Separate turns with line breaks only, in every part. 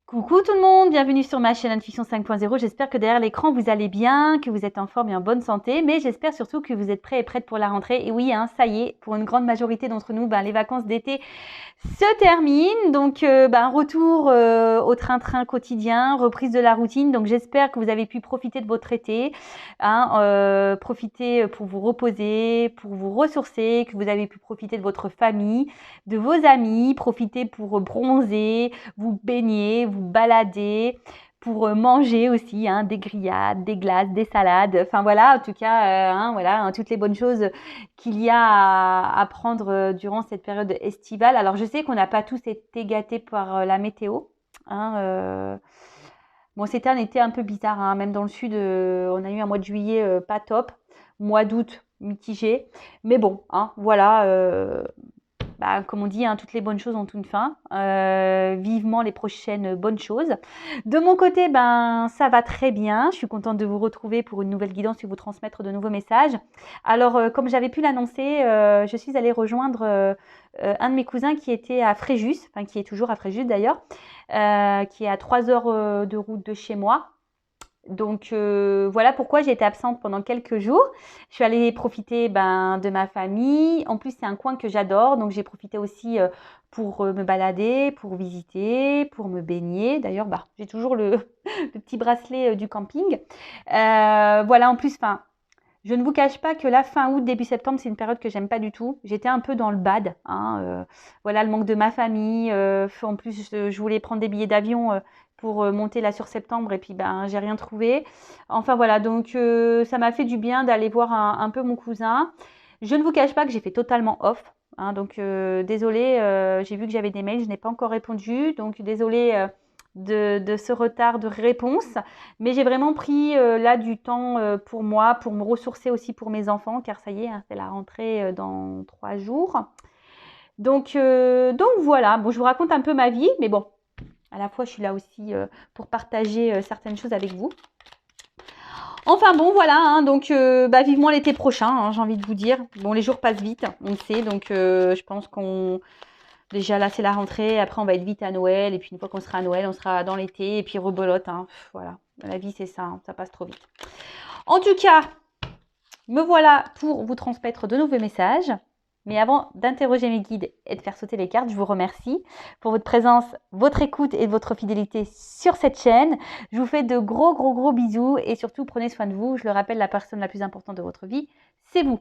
Coucou tout le monde, bienvenue sur ma chaîne Intuition 5.0. J'espère que derrière l'écran vous allez bien, que vous êtes en forme et en bonne santé, mais j'espère surtout que vous êtes prêts et prêtes pour la rentrée. Et oui, ça y est, pour une grande majorité d'entre nous, les vacances d'été se terminent. Donc, retour au train-train quotidien, reprise de la routine. Donc, j'espère que vous avez pu profiter de votre été, profiter pour vous reposer, pour vous ressourcer, que vous avez pu profiter de votre famille, de vos amis, profiter pour bronzer, vous baigner, vous balader, pour manger aussi, des grillades, des glaces, des salades. Enfin voilà, en tout cas, toutes les bonnes choses qu'il y a à prendre durant cette période estivale. Alors je sais qu'on n'a pas tous été gâtés par la météo. Bon, c'était un été un peu bizarre, même dans le sud, on a eu un mois de juillet pas top, mois d'août mitigé. Mais bon, voilà, comme on dit, toutes les bonnes choses ont une fin. Vivement les prochaines bonnes choses. De mon côté, ça va très bien. Je suis contente de vous retrouver pour une nouvelle guidance et vous transmettre de nouveaux messages. Alors, comme j'avais pu l'annoncer, je suis allée rejoindre un de mes cousins qui était à Fréjus, enfin qui est toujours à Fréjus d'ailleurs, qui est à 3 heures de route de chez moi. Donc voilà pourquoi j'ai été absente pendant quelques jours. Je suis allée profiter de ma famille. En plus, c'est un coin que j'adore, donc j'ai profité aussi pour me balader, pour visiter, pour me baigner. D'ailleurs, j'ai toujours le, le petit bracelet du camping. Voilà, en plus, je ne vous cache pas que la fin août, début septembre, c'est une période que j'aime pas du tout. J'étais un peu dans le bad. Voilà, le manque de ma famille. En plus, je voulais prendre des billets d'avion pour monter là sur septembre et puis j'ai rien trouvé. Enfin voilà, donc ça m'a fait du bien d'aller voir un peu mon cousin. Je ne vous cache pas que j'ai fait totalement off. Donc désolée, j'ai vu que j'avais des mails, je n'ai pas encore répondu. Donc désolée de ce retard de réponse. Mais j'ai vraiment pris là du temps pour moi, pour me ressourcer aussi pour mes enfants, car ça y est, c'est la rentrée dans 3 jours. Donc voilà, bon, je vous raconte un peu ma vie, mais bon, à la fois je suis là aussi pour partager certaines choses avec vous. Enfin bon, voilà, donc vivement l'été prochain, j'ai envie de vous dire. Bon, les jours passent vite, on le sait, donc je pense qu'on... Déjà là c'est la rentrée, après on va être vite à Noël, et puis une fois qu'on sera à Noël, on sera dans l'été, et puis rebelote, voilà. La vie c'est ça, ça passe trop vite. En tout cas, me voilà pour vous transmettre de nouveaux messages. Mais avant d'interroger mes guides et de faire sauter les cartes, je vous remercie pour votre présence, votre écoute et votre fidélité sur cette chaîne. Je vous fais de gros, gros, gros bisous et surtout prenez soin de vous. Je le rappelle, la personne la plus importante de votre vie, c'est vous.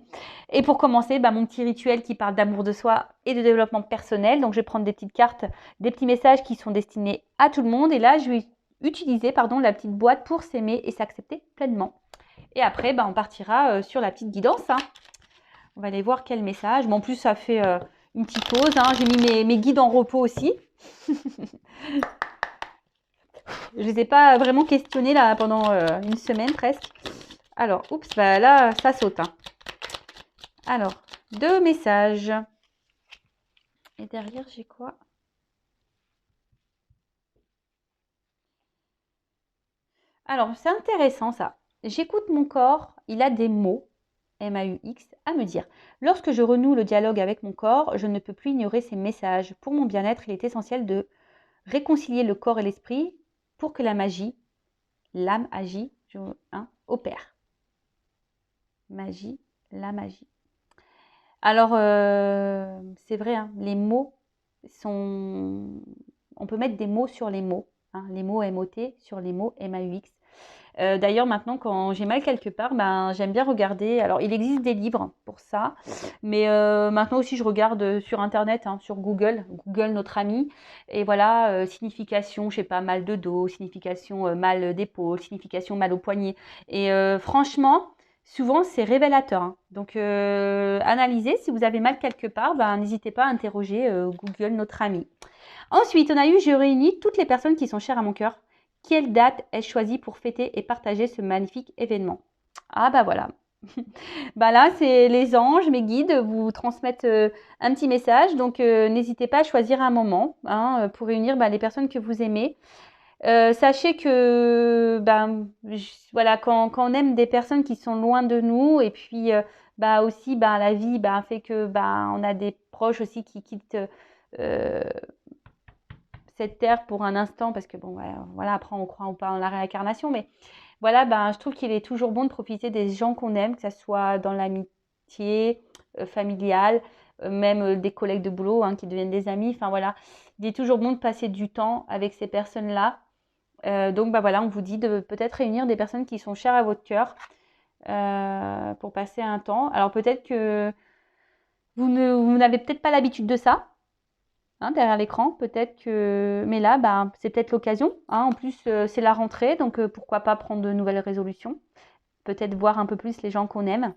Et pour commencer, mon petit rituel qui parle d'amour de soi et de développement personnel. Donc, je vais prendre des petites cartes, des petits messages qui sont destinés à tout le monde. Et là, je vais utiliser la petite boîte pour s'aimer et s'accepter pleinement. Et après, on partira sur la petite guidance. On va aller voir quel message. En plus, ça fait une petite pause. J'ai mis mes guides en repos aussi. Je ne les ai pas vraiment questionnés là pendant une semaine presque. Alors, oups, là, ça saute. Alors, 2 messages. Et derrière, j'ai quoi? Alors, c'est intéressant ça. J'écoute mon corps, il a des mots, M-A-U-X, à me dire. Lorsque je renoue le dialogue avec mon corps, je ne peux plus ignorer ces messages. Pour mon bien-être, il est essentiel de réconcilier le corps et l'esprit pour que la magie, l'âme agit, opère. Magie, la magie. Alors, c'est vrai, les mots sont... On peut mettre des mots sur les mots. Les mots M-O-T sur les mots M-A-U-X. D'ailleurs, maintenant, quand j'ai mal quelque part, j'aime bien regarder. Alors, il existe des livres pour ça, mais maintenant aussi, je regarde sur Internet, sur Google, notre ami. Et voilà, signification, je sais pas, mal de dos, signification mal d'épaule, signification mal au poignet. Et franchement, souvent, c'est révélateur. Donc, analysez. Si vous avez mal quelque part, n'hésitez pas à interroger Google, notre ami. Ensuite, je réunis toutes les personnes qui sont chères à mon cœur. Quelle date ai-je choisi pour fêter et partager ce magnifique événement? Voilà. Là, c'est les anges, mes guides, vous transmettent un petit message. Donc, n'hésitez pas à choisir un moment pour réunir les personnes que vous aimez. Sachez que voilà, quand on aime des personnes qui sont loin de nous, et puis aussi la vie fait que on a des proches aussi qui quittent cette terre pour un instant, parce que bon, voilà, après on croit ou pas en la réincarnation, mais voilà, ben, je trouve qu'il est toujours bon de profiter des gens qu'on aime, que ce soit dans l'amitié familiale, même des collègues de boulot hein, qui deviennent des amis. Enfin voilà, il est toujours bon de passer du temps avec ces personnes-là. Donc bah voilà, on vous dit de peut-être réunir des personnes qui sont chères à votre cœur pour passer un temps. Alors peut-être que vous n'avez peut-être pas l'habitude de ça. Hein, derrière l'écran, peut-être que... Mais là, bah, c'est peut-être l'occasion. Hein. En plus, c'est la rentrée, donc pourquoi pas prendre de nouvelles résolutions. Peut-être voir un peu plus les gens qu'on aime,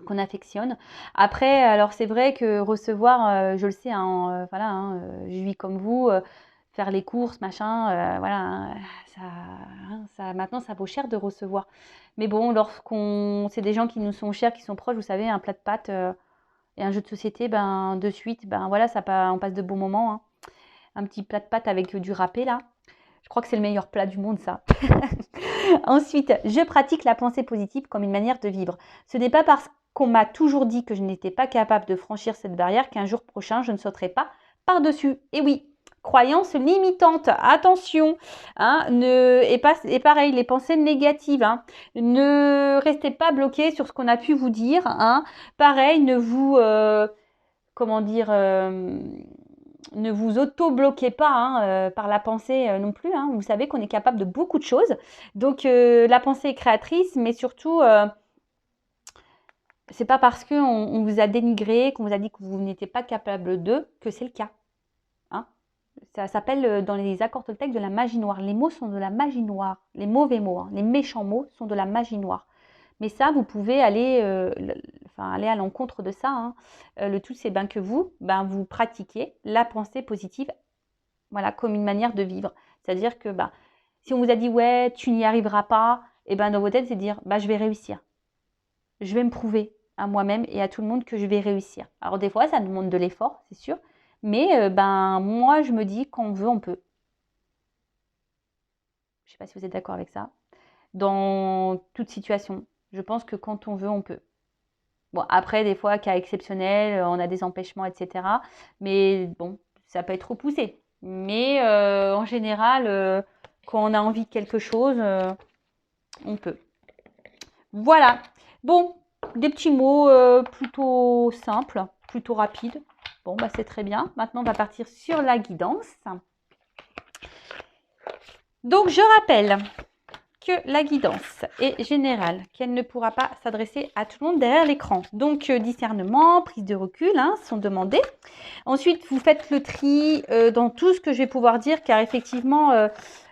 qu'on affectionne. Après, alors c'est vrai que recevoir, je le sais, hein, voilà, hein, je vis comme vous, faire les courses, machin, voilà, hein, maintenant ça vaut cher de recevoir. Mais bon, c'est des gens qui nous sont chers, qui sont proches, vous savez, un plat de pâtes et un jeu de société, ben de suite, ben voilà, on passe de bons moments. Hein. Un petit plat de pâtes avec du râpé là. Je crois que c'est le meilleur plat du monde, ça. Ensuite, je pratique la pensée positive comme une manière de vivre. Ce n'est pas parce qu'on m'a toujours dit que je n'étais pas capable de franchir cette barrière qu'un jour prochain, je ne sauterai pas par-dessus. Et oui, croyance limitante, attention. Hein, et pareil, les pensées négatives. Hein, ne restez pas bloqués sur ce qu'on a pu vous dire. Hein, pareil, comment dire... ne vous auto-bloquez pas hein, par la pensée non plus. Hein. Vous savez qu'on est capable de beaucoup de choses. Donc la pensée est créatrice, mais surtout, c'est pas parce qu'on vous a dénigré, qu'on vous a dit que vous n'étiez pas capable de, que c'est le cas. Hein. Ça s'appelle dans les accords toltèques de la magie noire. Les mots sont de la magie noire. Les mauvais mots, hein, les méchants mots sont de la magie noire. Mais ça, vous pouvez aller à l'encontre de ça. Hein. Le tout, c'est que vous pratiquez la pensée positive voilà, comme une manière de vivre. C'est-à-dire que si on vous a dit ouais, tu n'y arriveras pas, et dans votre tête, c'est de dire je vais réussir. Je vais me prouver à moi-même et à tout le monde que je vais réussir. Alors des fois, ça demande de l'effort, c'est sûr. Mais moi, je me dis quand on veut, on peut. Je ne sais pas si vous êtes d'accord avec ça. Dans toute situation, je pense que quand on veut, on peut. Bon, après, des fois, cas exceptionnels, on a des empêchements, etc. Mais bon, ça peut être repoussé. Mais en général, quand on a envie de quelque chose, on peut. Voilà. Bon, des petits mots plutôt simples, plutôt rapides. Bon, c'est très bien. Maintenant, on va partir sur la guidance. Donc, je rappelle que la guidance est générale, qu'elle ne pourra pas s'adresser à tout le monde derrière l'écran. Donc, discernement, prise de recul sont demandés. Ensuite, vous faites le tri dans tout ce que je vais pouvoir dire, car effectivement,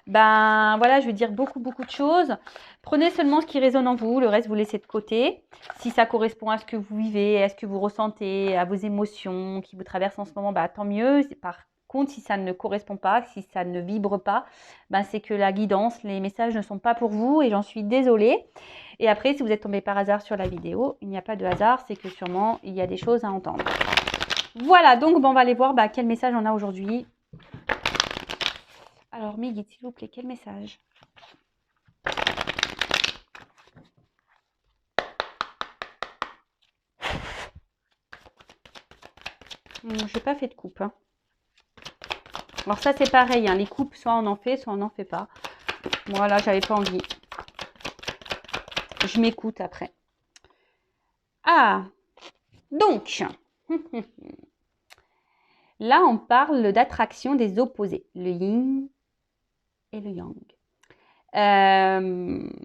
voilà, je vais dire beaucoup de choses. Prenez seulement ce qui résonne en vous, le reste, vous laissez de côté. Si ça correspond à ce que vous vivez, à ce que vous ressentez, à vos émotions qui vous traversent en ce moment, tant mieux. Par contre, si ça ne correspond pas, si ça ne vibre pas, c'est que la guidance, les messages ne sont pas pour vous et j'en suis désolée. Et après, si vous êtes tombé par hasard sur la vidéo, il n'y a pas de hasard, c'est que sûrement, il y a des choses à entendre. Voilà, donc on va aller voir quel message on a aujourd'hui. Alors, mes guides, s'il vous plaît, quel message? Je n'ai pas fait de coupe. Hein. Alors ça, c'est pareil. Hein, les coupes, soit on en fait, soit on n'en fait pas. Voilà, j'avais pas envie. Je m'écoute après. Ah, donc, là, on parle d'attraction des opposés. Le yin et le yang.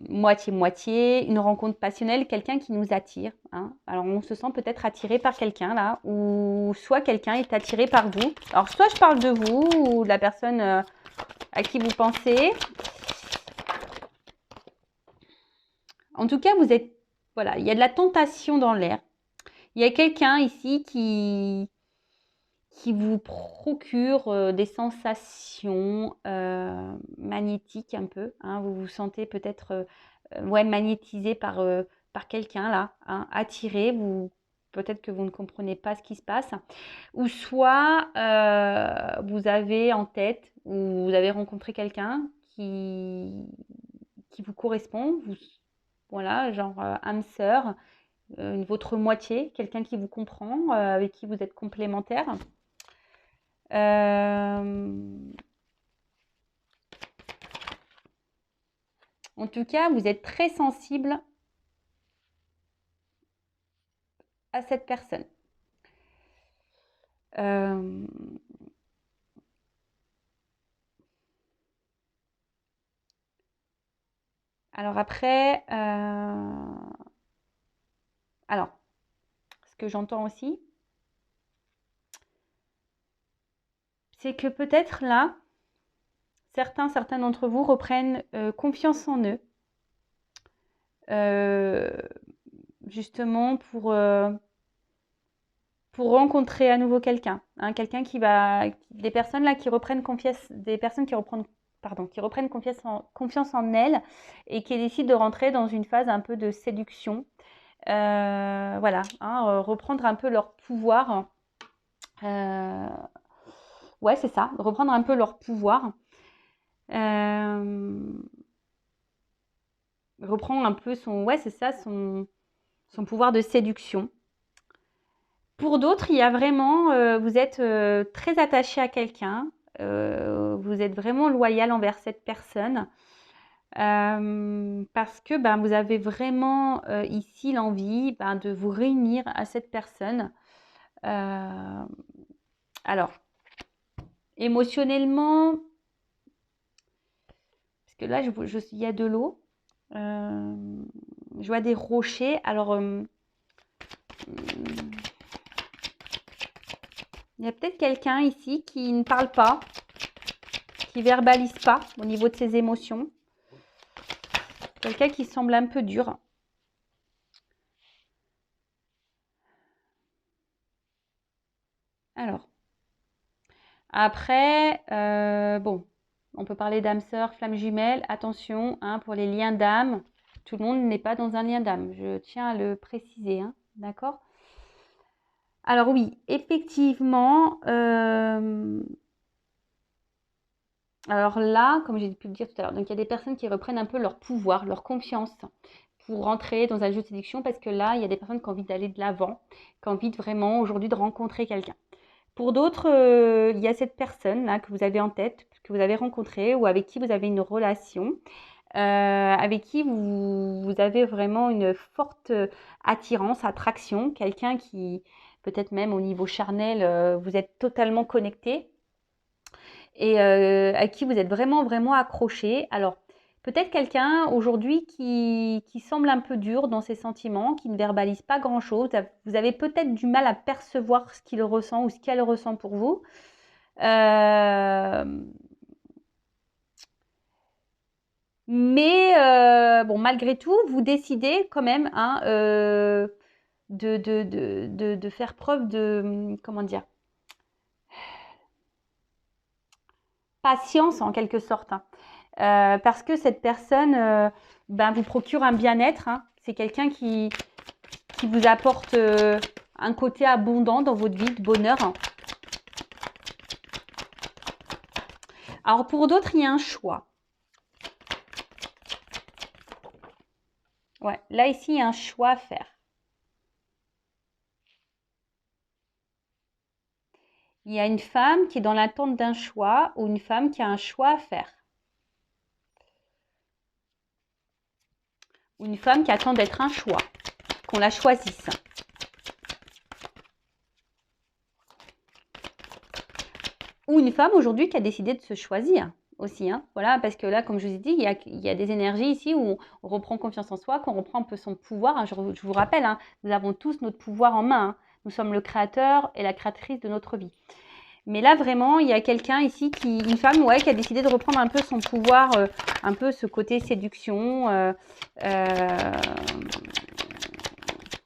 Moitié-moitié, une rencontre passionnelle, quelqu'un qui nous attire. Hein. Alors, on se sent peut-être attiré par quelqu'un là, ou soit quelqu'un est attiré par vous. Alors, soit je parle de vous, ou de la personne à qui vous pensez. En tout cas, voilà, il y a de la tentation dans l'air. Il y a quelqu'un ici qui vous procure des sensations magnétiques un peu. Hein. Vous vous sentez peut-être magnétisé par quelqu'un là, hein, attiré. Peut-être que vous ne comprenez pas ce qui se passe. Ou soit vous avez en tête, ou vous avez rencontré quelqu'un qui vous correspond. Voilà, genre âme sœur, votre moitié, quelqu'un qui vous comprend, avec qui vous êtes complémentaire. En tout cas, vous êtes très sensible à cette personne. Alors après, alors, ce que j'entends aussi, c'est que peut-être là, certains d'entre vous reprennent confiance en eux, justement pour rencontrer à nouveau quelqu'un, hein, des personnes là qui reprennent confiance, des personnes qui reprennent confiance en elles et qui décident de rentrer dans une phase un peu de séduction. Voilà, hein, reprendre un peu leur pouvoir. Ouais, c'est ça, reprendre un peu leur pouvoir. Reprendre un peu son pouvoir de séduction. Pour d'autres, il y a vraiment, vous êtes très attaché à quelqu'un, vous êtes vraiment loyal envers cette personne, parce que ben, vous avez vraiment ici l'envie ben, de vous réunir à cette personne. Alors, émotionnellement, parce que là, il y a de l'eau, je vois des rochers. Alors, il y a peut-être quelqu'un ici qui ne parle pas, qui verbalise pas au niveau de ses émotions. Quelqu'un qui semble un peu dur. Alors, après, bon, on peut parler d'âme sœur, flamme jumelle. Attention, hein, pour les liens d'âme, tout le monde n'est pas dans un lien d'âme. Je tiens à le préciser, hein, d'accord? Alors oui, effectivement, alors là, comme j'ai pu le dire tout à l'heure, donc il y a des personnes qui reprennent un peu leur pouvoir, leur confiance pour rentrer dans un jeu de séduction parce que là, il y a des personnes qui ont envie d'aller de l'avant, qui ont envie vraiment aujourd'hui de rencontrer quelqu'un. Pour d'autres, il y a cette personne là que vous avez en tête, que vous avez rencontrée ou avec qui vous avez une relation, avec qui vous avez vraiment une forte attirance, attraction, quelqu'un qui peut-être même au niveau charnel, vous êtes totalement connecté et à qui vous êtes vraiment accroché. Alors, peut-être quelqu'un aujourd'hui qui semble un peu dur dans ses sentiments, qui ne verbalise pas grand-chose. Vous avez peut-être du mal à percevoir ce qu'il ressent ou ce qu'elle ressent pour vous. Mais bon, malgré tout, vous décidez quand même hein, de faire preuve de, comment dire, patience en quelque sorte. Hein. Parce que cette personne ben, vous procure un bien-être. Hein. C'est quelqu'un qui vous apporte un côté abondant dans votre vie, de bonheur. Alors pour d'autres, il y a un choix. Ouais, là ici, il y a un choix à faire. Il y a une femme qui est dans l'attente d'un choix ou une femme qui a un choix à faire. Ou une femme qui attend d'être un choix, qu'on la choisisse. Ou une femme aujourd'hui qui a décidé de se choisir aussi. Hein. Voilà, parce que là, comme je vous ai dit, il y a des énergies ici où on reprend confiance en soi, qu'on reprend un peu son pouvoir. Hein. Je vous rappelle, hein, nous avons tous notre pouvoir en main. Hein. Nous sommes le créateur et la créatrice de notre vie. Mais là, vraiment, il y a quelqu'un ici, une femme ouais, qui a décidé de reprendre un peu son pouvoir, un peu ce côté séduction. Ouais,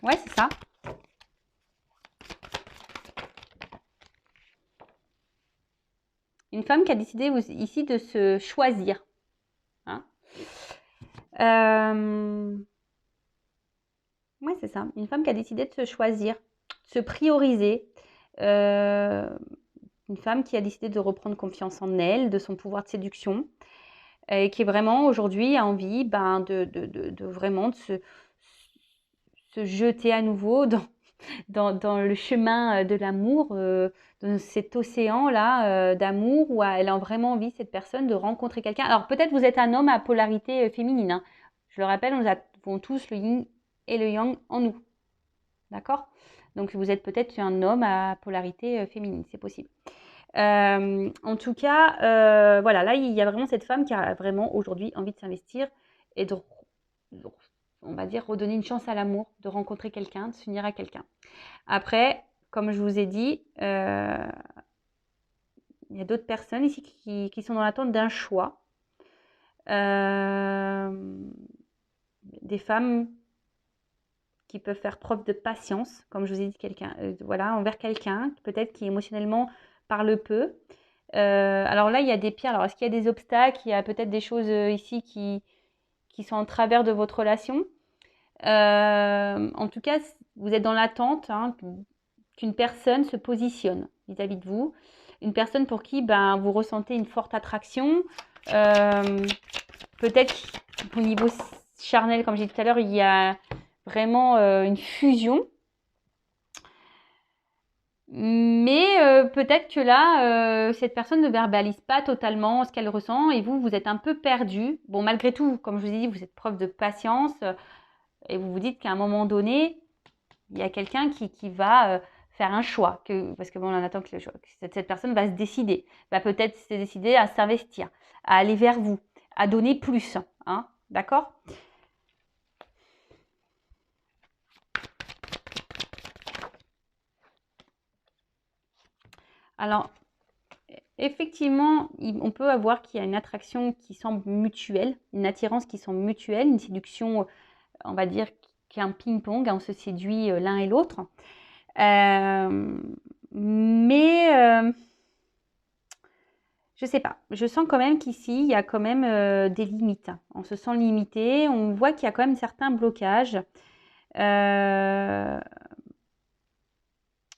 c'est ça. Une femme qui a décidé ici de se choisir. Hein. Ouais, c'est ça. Une femme qui a décidé de se choisir, de se prioriser. Une femme qui a décidé de reprendre confiance en elle, de son pouvoir de séduction. Et qui est vraiment aujourd'hui a envie ben, de vraiment de se jeter à nouveau dans le chemin de l'amour, dans cet océan-là d'amour où elle a vraiment envie, cette personne, de rencontrer quelqu'un. Alors peut-être vous êtes un homme à polarité féminine, hein. Je le rappelle, nous avons tous le yin et le yang en nous. D'accord? Donc vous êtes peut-être un homme à polarité féminine, c'est possible. En tout cas, voilà, là il y a vraiment cette femme qui a vraiment aujourd'hui envie de s'investir et on va dire, redonner une chance à l'amour, de rencontrer quelqu'un, de s'unir à quelqu'un. Après, comme je vous ai dit, il y a d'autres personnes ici qui sont dans l'attente d'un choix. Des femmes qui peuvent faire preuve de patience, comme je vous ai dit, voilà, envers quelqu'un, peut-être qui émotionnellement parle peu. Alors là, il y a des pierres. Alors, est-ce qu'il y a des obstacles? Il y a peut-être des choses ici qui sont en travers de votre relation. En tout cas, vous êtes dans l'attente qu'une personne se positionne vis-à-vis de vous. Une personne pour qui vous ressentez une forte attraction. Peut-être au niveau charnel, comme j'ai dit tout à l'heure, il y a vraiment une fusion. Mais peut-être que là, cette personne ne verbalise pas totalement ce qu'elle ressent et vous êtes un peu perdu. Bon, malgré tout, comme je vous ai dit, vous êtes preuve de patience et vous vous dites qu'à un moment donné, il y a quelqu'un qui va faire un choix. Parce que bon, on attend que cette personne va se décider, va peut-être se décider à s'investir, à aller vers vous, à donner plus. Hein, d'accord ? Alors, effectivement, on peut avoir qu'il y a une attraction qui semble mutuelle, une attirance qui semble mutuelle, une séduction, on va dire, qui est un ping-pong, on se séduit l'un et l'autre. Mais je sais pas, je sens quand même qu'ici, il y a quand même des limites. On se sent limité, on voit qu'il y a quand même certains blocages.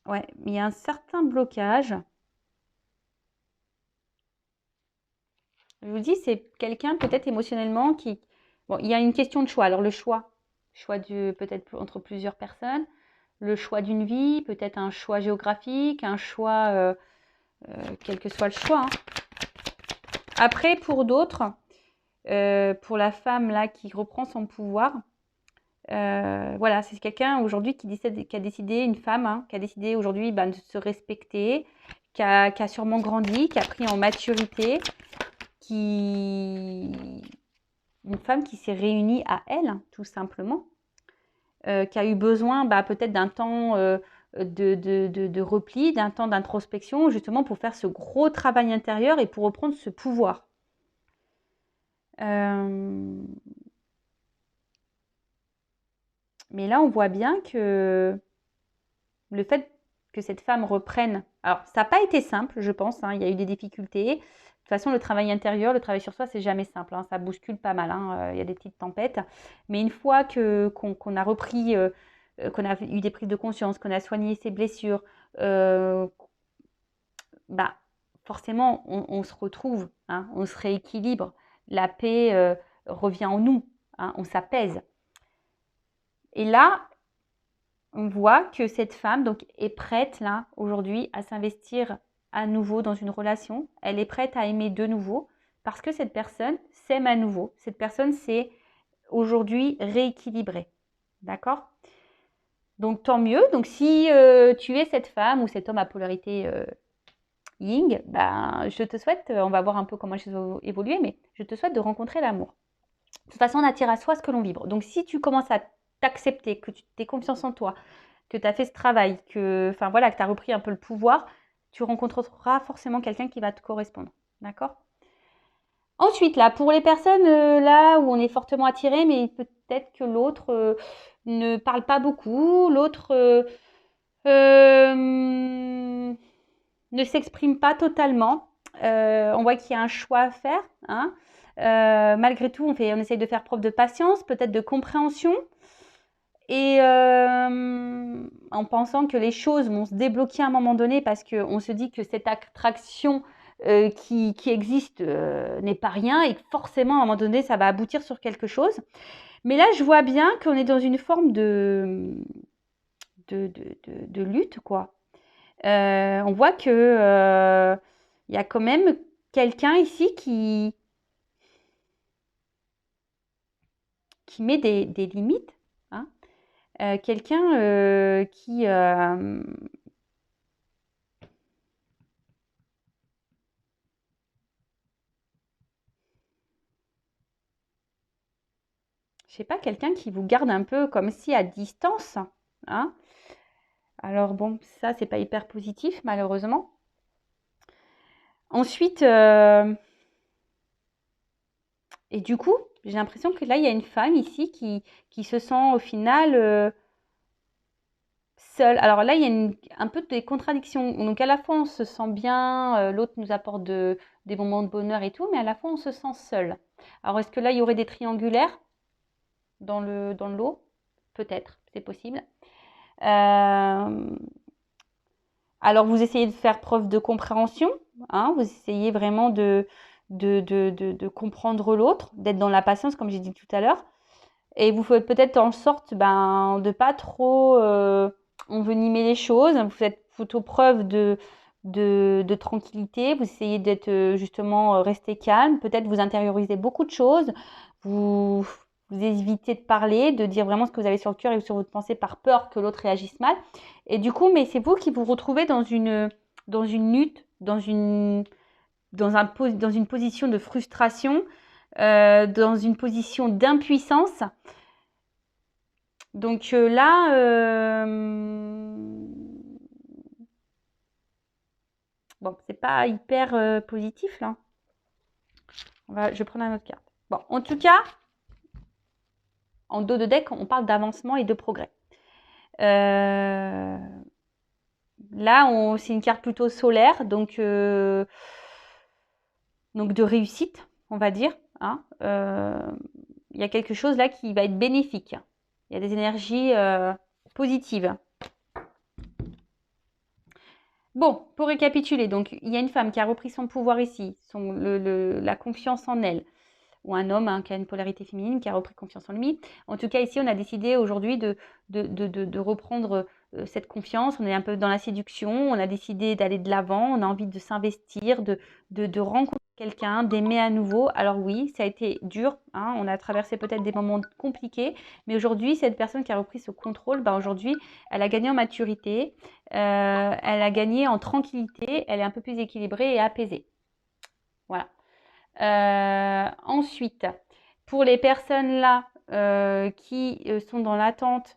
Ouais, il y a un certain blocage. Je vous dis, c'est quelqu'un peut-être émotionnellement qui... Bon, il y a une question de choix. Alors le choix peut-être entre plusieurs personnes, le choix d'une vie, peut-être un choix géographique, un choix, quel que soit le choix. Après, pour d'autres, pour la femme là qui reprend son pouvoir, voilà, c'est quelqu'un aujourd'hui qui a décidé, une femme, qui a décidé aujourd'hui de se respecter, qui a sûrement grandi, qui a pris en maturité, une femme qui s'est réunie à elle, tout simplement, qui a eu besoin peut-être d'un temps de repli, d'un temps d'introspection, justement pour faire ce gros travail intérieur et pour reprendre ce pouvoir. Mais là, on voit bien que le fait que cette femme reprenne... Alors, ça n'a pas été simple, je pense, il y a eu des difficultés. De toute façon, le travail intérieur, le travail sur soi, c'est jamais simple, ça bouscule pas mal, il y a des petites tempêtes. Mais une fois qu'on a repris, qu'on a eu des prises de conscience, qu'on a soigné ses blessures, forcément, on se retrouve, on se rééquilibre. La paix revient en nous, on s'apaise. Et là, on voit que cette femme est prête là aujourd'hui à s'investir à nouveau dans une relation. Elle est prête à aimer de nouveau parce que cette personne s'aime à nouveau. Cette personne s'est aujourd'hui rééquilibrée. D'accord ? Donc tant mieux. Donc si tu es cette femme ou cet homme à polarité yin, je te souhaite, on va voir un peu comment les choses vont évoluer, mais je te souhaite de rencontrer l'amour. De toute façon, on attire à soi ce que l'on vibre. Donc si tu commences à t'accepter, que tu aies confiance en toi, que tu as fait ce travail, que tu as repris un peu le pouvoir, tu rencontreras forcément quelqu'un qui va te correspondre. D'accord ? Ensuite, là, pour les personnes là où on est fortement attiré, mais peut-être que l'autre ne parle pas beaucoup, l'autre ne s'exprime pas totalement. On voit qu'il y a un choix à faire. Malgré tout, on essaye de faire preuve de patience, peut-être de compréhension. Et en pensant que les choses vont se débloquer à un moment donné parce qu'on se dit que cette attraction qui existe n'est pas rien et que forcément à un moment donné ça va aboutir sur quelque chose. Mais là je vois bien qu'on est dans une forme de de lutte, quoi. On voit que il y a quand même quelqu'un ici qui met des limites, hein. Quelqu'un qui... je sais pas, quelqu'un qui vous garde un peu comme si à distance, hein. Alors bon, ça, c'est pas hyper positif, malheureusement. Ensuite, et du coup, j'ai l'impression que là, il y a une femme ici qui se sent au final seule. Alors là, il y a un peu des contradictions. Donc à la fois, on se sent bien, l'autre nous apporte des moments de bonheur et tout, mais à la fois, on se sent seul. Alors est-ce que là, il y aurait des triangulaires dans le lot? Peut-être, c'est possible. Alors vous essayez de faire preuve de compréhension, hein, vous essayez vraiment de comprendre l'autre, d'être dans la patience, comme j'ai dit tout à l'heure. Et vous faites peut-être en sorte de pas trop envenimer les choses. Vous faites plutôt preuve de tranquillité. Vous essayez d'être justement rester calme. Peut-être vous intériorisez beaucoup de choses. Vous, vous évitez de parler, de dire vraiment ce que vous avez sur le cœur et sur votre pensée par peur que l'autre réagisse mal. Et du coup, mais c'est vous qui vous retrouvez dans une lutte, dans une position de frustration, dans une position d'impuissance. Donc là, bon, c'est pas hyper positif là. Je vais prendre une autre carte. Bon, en tout cas, en dos de deck, on parle d'avancement et de progrès. Là, c'est une carte plutôt solaire, donc de réussite, on va dire, hein. Il y a quelque chose là qui va être bénéfique. Il y a des énergies positives. Bon, pour récapituler, donc il y a une femme qui a repris son pouvoir ici, la confiance en elle, ou un homme qui a une polarité féminine qui a repris confiance en lui. En tout cas, ici, on a décidé aujourd'hui de reprendre cette confiance. On est un peu dans la séduction, on a décidé d'aller de l'avant, on a envie de s'investir, de rencontrer quelqu'un, d'aimer à nouveau. Alors oui, ça a été dur, hein, on a traversé peut-être des moments compliqués, mais aujourd'hui, cette personne qui a repris ce contrôle, aujourd'hui, elle a gagné en maturité, elle a gagné en tranquillité, elle est un peu plus équilibrée et apaisée. Voilà. Ensuite, pour les personnes là qui sont dans l'attente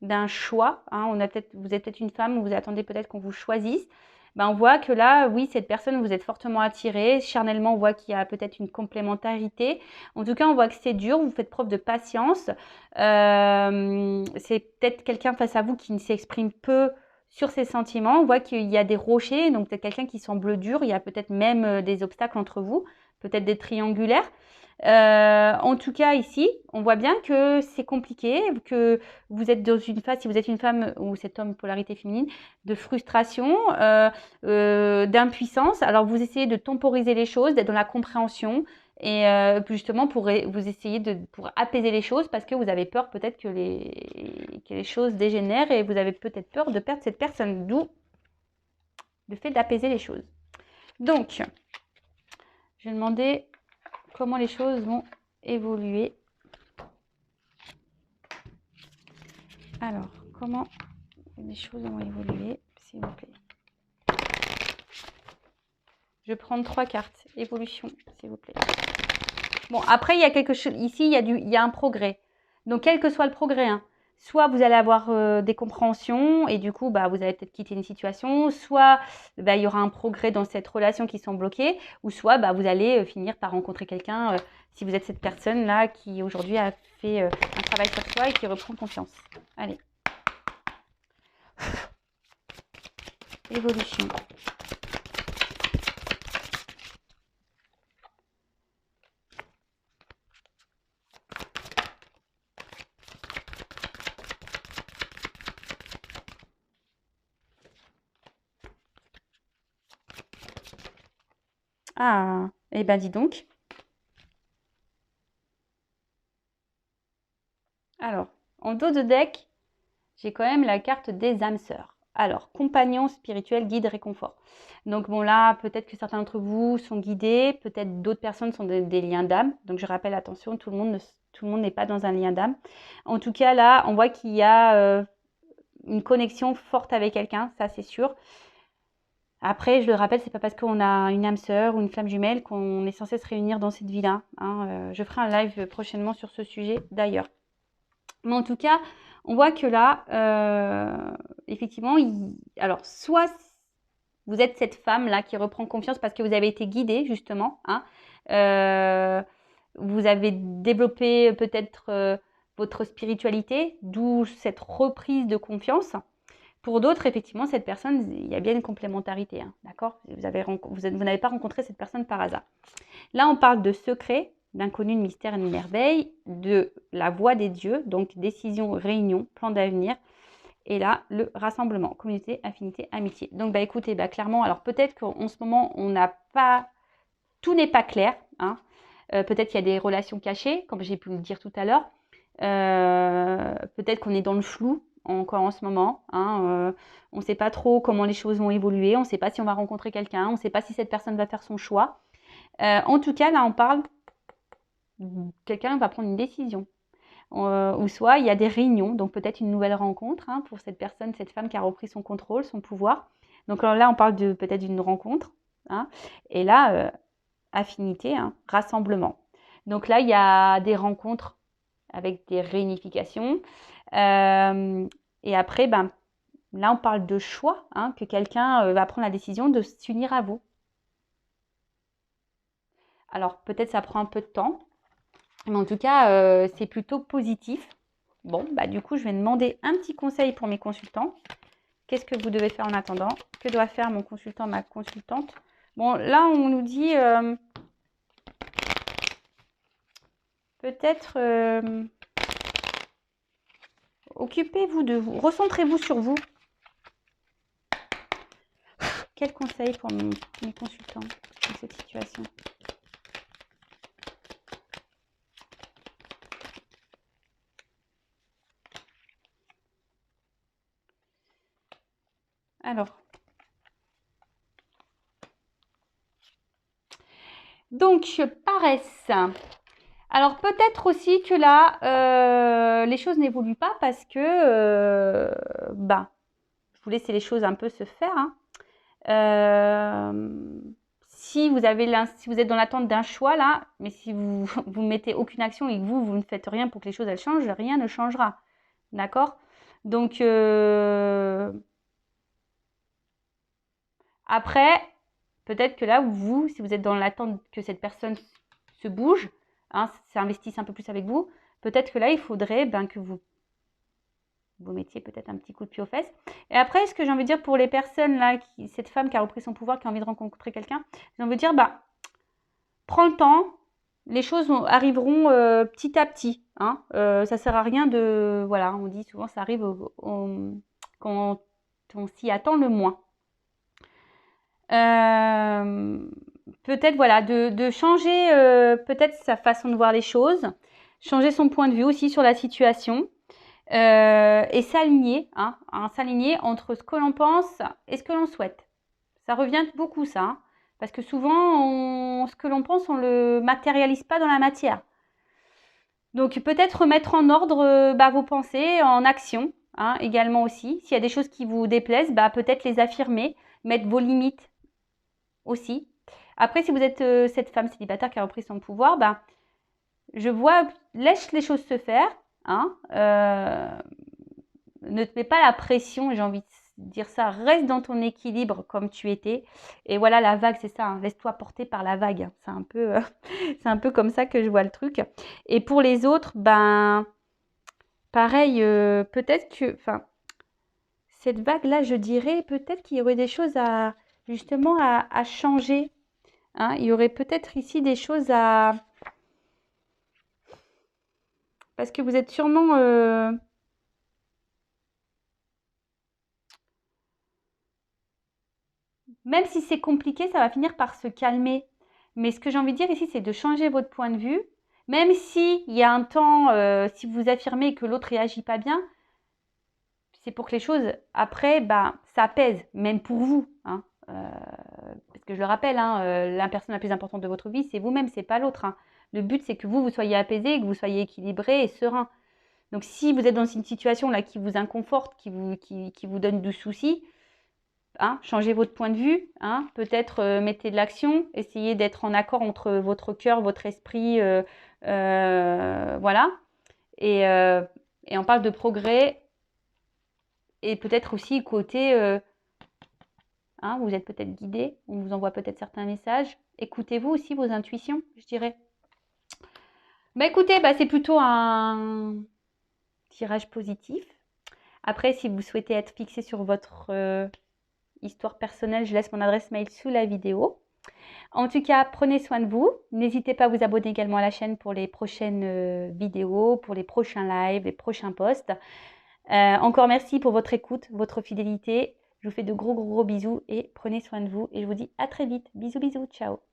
d'un choix, hein, vous êtes peut-être une femme ou vous attendez peut-être qu'on vous choisisse, on voit que là, oui, cette personne, vous êtes fortement attiré. Charnellement, on voit qu'il y a peut-être une complémentarité. En tout cas, on voit que c'est dur, vous faites preuve de patience. C'est peut-être quelqu'un face à vous qui ne s'exprime peu sur ses sentiments. On voit qu'il y a des rochers, donc peut-être quelqu'un qui semble dur. Il y a peut-être même des obstacles entre vous, peut-être des triangulaires. En tout cas, ici, on voit bien que c'est compliqué, que vous êtes dans une phase, si vous êtes une femme ou cet homme polarité féminine, de frustration, d'impuissance. Alors, vous essayez de temporiser les choses, d'être dans la compréhension et justement vous essayez pour apaiser les choses parce que vous avez peur peut-être que les choses dégénèrent et vous avez peut-être peur de perdre cette personne, d'où le fait d'apaiser les choses. Donc, je vais demander comment les choses vont évoluer. Alors, comment les choses vont évoluer, s'il vous plaît. Je vais prendre 3 cartes. Évolution, s'il vous plaît. Bon, après, il y a quelque chose. Ici, il y a un progrès. Donc, quel que soit le progrès, hein, soit vous allez avoir des compréhensions et du coup, vous allez peut-être quitter une situation, soit il y aura un progrès dans cette relation qui sont bloquées, ou soit vous allez finir par rencontrer quelqu'un, si vous êtes cette personne-là qui aujourd'hui a fait un travail sur soi et qui reprend confiance. Allez. Évolution. Ah, eh ben dis donc. Alors, en dos de deck, j'ai quand même la carte des âmes sœurs. Alors, compagnon spirituel, guide, réconfort. Donc bon là, peut-être que certains d'entre vous sont guidés, peut-être d'autres personnes sont des liens d'âme. Donc je rappelle, attention, tout le monde n'est pas dans un lien d'âme. En tout cas là, on voit qu'il y a une connexion forte avec quelqu'un, ça c'est sûr. Après, je le rappelle, c'est pas parce qu'on a une âme sœur ou une flamme jumelle qu'on est censé se réunir dans cette vie-là. Hein. Je ferai un live prochainement sur ce sujet d'ailleurs. Mais en tout cas, on voit que là, effectivement, alors soit vous êtes cette femme-là qui reprend confiance parce que vous avez été guidée, justement. Hein. Vous avez développé peut-être votre spiritualité, d'où cette reprise de confiance. Pour d'autres, effectivement, cette personne, il y a bien une complémentarité. Hein, d'accord ? Vous n'avez pas rencontré cette personne par hasard. Là, on parle de secret, d'inconnu, de mystère et de merveille, de la voix des dieux, donc décision, réunion, plan d'avenir. Et là, le rassemblement, communauté, affinité, amitié. Donc, écoutez, clairement, alors peut-être qu'en ce moment, on n'a pas, tout n'est pas clair. Hein. Peut-être qu'il y a des relations cachées, comme j'ai pu le dire tout à l'heure. Peut-être qu'on est dans le flou encore en ce moment. Hein. On ne sait pas trop comment les choses vont évoluer. On ne sait pas si on va rencontrer quelqu'un. On ne sait pas si cette personne va faire son choix. En tout cas, là, on parle, quelqu'un va prendre une décision. Ou soit il y a des réunions, donc peut-être une nouvelle rencontre hein, pour cette personne, cette femme qui a repris son contrôle, son pouvoir. Donc là, on parle peut-être d'une rencontre. Hein. Et là, affinité, hein, rassemblement. Donc là, il y a des rencontres avec des réunifications. Et après, là, on parle de choix, hein, que quelqu'un va prendre la décision de s'unir à vous. Alors, peut-être ça prend un peu de temps, mais en tout cas, c'est plutôt positif. Bon, du coup, je vais demander un petit conseil pour mes consultants. Qu'est-ce que vous devez faire en attendant? Que doit faire mon consultant, ma consultante? Bon, là, on nous dit peut-être occupez-vous de vous, recentrez-vous sur vous. Quel conseil pour mes consultants dans cette situation? Alors, donc, paresse. Alors, peut-être aussi que là, les choses n'évoluent pas parce que, je vous laisse les choses un peu se faire. Hein. Si vous êtes dans l'attente d'un choix là, mais si vous ne mettez aucune action et que vous ne faites rien pour que les choses elles changent, rien ne changera. D'accord? Donc, après, peut-être que là, si vous êtes dans l'attente que cette personne se bouge, hein, s'investisse un peu plus avec vous, peut-être que là, il faudrait que vous mettiez peut-être un petit coup de pied aux fesses. Et après, ce que j'ai envie de dire pour les personnes là, cette femme qui a repris son pouvoir, qui a envie de rencontrer quelqu'un, j'ai envie de dire, prends le temps, les choses arriveront petit à petit. Hein. Ça sert à rien de, voilà, on dit souvent, ça arrive quand on s'y attend le moins. Peut-être voilà, de changer peut-être sa façon de voir les choses, changer son point de vue aussi sur la situation et s'aligner, hein, s'aligner entre ce que l'on pense et ce que l'on souhaite. Ça revient beaucoup ça, hein, parce que souvent ce que l'on pense on le matérialise pas dans la matière. Donc peut-être remettre en ordre vos pensées en action, hein, également aussi. S'il y a des choses qui vous déplaisent, peut-être les affirmer, mettre vos limites aussi. Après, si vous êtes cette femme célibataire qui a repris son pouvoir, je vois, laisse les choses se faire. Hein, ne te mets pas la pression, j'ai envie de dire ça. Reste dans ton équilibre comme tu étais. Et voilà, la vague, c'est ça. Hein, laisse-toi porter par la vague. C'est un peu, c'est un peu comme ça que je vois le truc. Et pour les autres, pareil, peut-être que, cette vague-là, je dirais, peut-être qu'il y aurait des choses à justement à changer. Hein. Il y aurait peut-être ici des choses à... Parce que vous êtes sûrement... Même si c'est compliqué, ça va finir par se calmer. Mais ce que j'ai envie de dire ici, c'est de changer votre point de vue. Même s'il y a un temps, si vous affirmez que l'autre réagit pas bien, c'est pour que les choses, après, bah, ça pèse, même pour vous. Hein. Parce que je le rappelle, hein, la personne la plus importante de votre vie, c'est vous-même, c'est pas l'autre. Hein. Le but, c'est que vous soyez apaisé, que vous soyez équilibré et serein. Donc, si vous êtes dans une situation là qui vous inconforte, qui vous donne du souci, hein, changez votre point de vue. Hein, peut-être mettez de l'action, essayez d'être en accord entre votre cœur, votre esprit. Voilà. Et, et on parle de progrès. Et peut-être aussi côté, hein, vous êtes peut-être guidé, on vous envoie peut-être certains messages. Écoutez-vous aussi vos intuitions, je dirais. Bah écoutez, bah, c'est plutôt un tirage positif. Après, si vous souhaitez être fixé sur votre histoire personnelle, je laisse mon adresse mail sous la vidéo. En tout cas, prenez soin de vous. N'hésitez pas à vous abonner également à la chaîne pour les prochaines vidéos, pour les prochains lives, les prochains posts. Encore merci pour votre écoute, votre fidélité. Je vous fais de gros bisous et prenez soin de vous. Et je vous dis à très vite. Bisous, ciao.